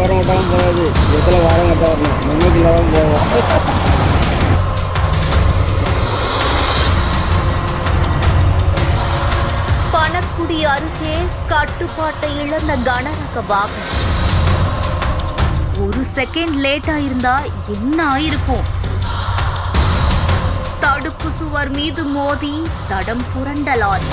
வர மாட்டாலும் போகாது, இதில் வர மாட்டா வரணும், முன்னுக்கு தான் போவோம். பணக்குடி அருகே கட்டுப்பாட்டை இழந்த கனரக வாகனம். ஒரு செகண்ட் லேட் ஆயிருந்தா என்ன ஆயிருக்கும்? தடுப்பு சுவர் மீது மோதி தடம் புரண்ட லாரி.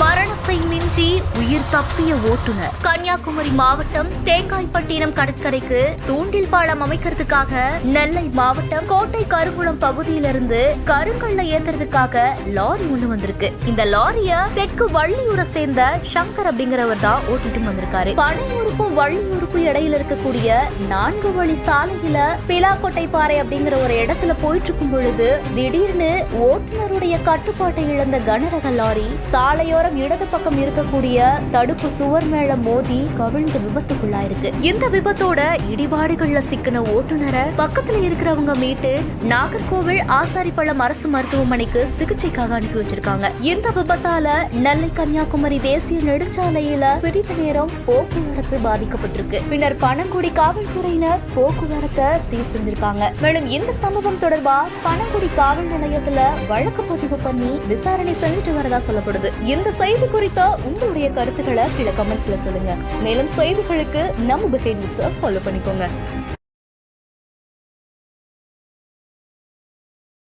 மரணத்தை மிஞ்சி உயிர் தப்பிய ஓட்டுநர். கன்னியாகுமரி மாவட்டம் தேங்காய்பட்டினம் கடற்கரைக்கு தூண்டில் பாலம் அமைக்கிறதுக்காக நெல்லை மாவட்டம் கோட்டை கருங்குளம் பகுதியிலிருந்து கருங்கல்ல ஏத்துறதுக்காக லாரி ஒண்ணு வந்திருக்கு. இந்த லாரிய தெற்கு வள்ளியூரை சேர்ந்த சங்கர் அப்படிங்கிறவர் தான் ஓட்டிட்டு வந்திருக்காரு. பனையூருக்கும் வள்ளியூருக்கும் இடையில இருக்கக்கூடிய 4 வழி சாலையில பிலாக்கோட்டை பாறை அப்படிங்கிற ஒரு இடத்துல போயிட்டு இருக்கும் பொழுது திடீர்னு ஓட்டுநருடைய கட்டுப்பாட்டை இழந்த கனரக லாரி சாலையோர இடது பக்கம் இருக்கக்கூடிய தடுப்பு சுவர் மேல மோதி கவிழ்ந்து விபத்துக்குள்ளாயிருக்கு. இந்த விபத்தோட இடிபாடுகள்ல சிக்கின ஓட்டுநரை பக்கத்துல இருக்கிறவங்க மீட்டு நாகர்கோவில் ஆசாரிப்பள்ளம் அரசு மருத்துவமனைக்கு சிகிச்சைக்காக அனுப்பி வச்சிருக்காங்க. இந்த விபத்தால நெல்லை கன்னியாகுமரி தேசிய நெடுஞ்சாலையில சிறிது நேரம் போக்குவரத்து பாதிக்கப்பட்டிருக்கு. பின்னர் பனங்குடி காவல்துறையினர் போக்குவரத்தை சீர் செஞ்சிருக்காங்க. மேலும் இந்த சம்பவம் தொடர்பா பனங்குடி காவல் நிலையத்துல வழக்கு பதிவு பண்ணி விசாரணை செஞ்சுட்டு வரதா சொல்லப்படுது. இந்த செய்தி குறித்த உங்களுடைய கருத்துக்களை கீழே கமெண்ட்ஸ்ல சொல்லுங்க. மேலும் செய்திகளுக்கு நம்ம பிஹைண்ட் நியூஸை ஃபாலோ பண்ணிக்கோங்க.